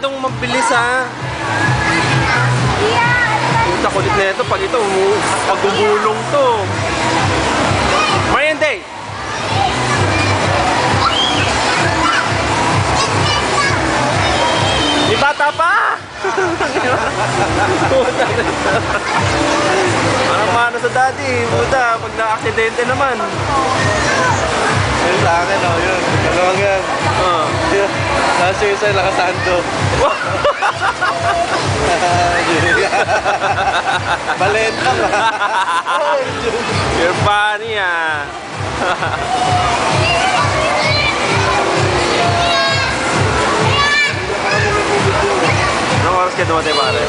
masyadong mabilis ha. Puta, kulit na ito. Pag ito, pagugulong to. Marian Day! Di bata pa! Parang mano sa daddy. Puta, pag na-aksidente naman. Yun sa akin, oh, yun. Dalawang yan. Tapos yung isa nakasando. Balenta ba? You're funny ah. Anong oras ka dumatay pare?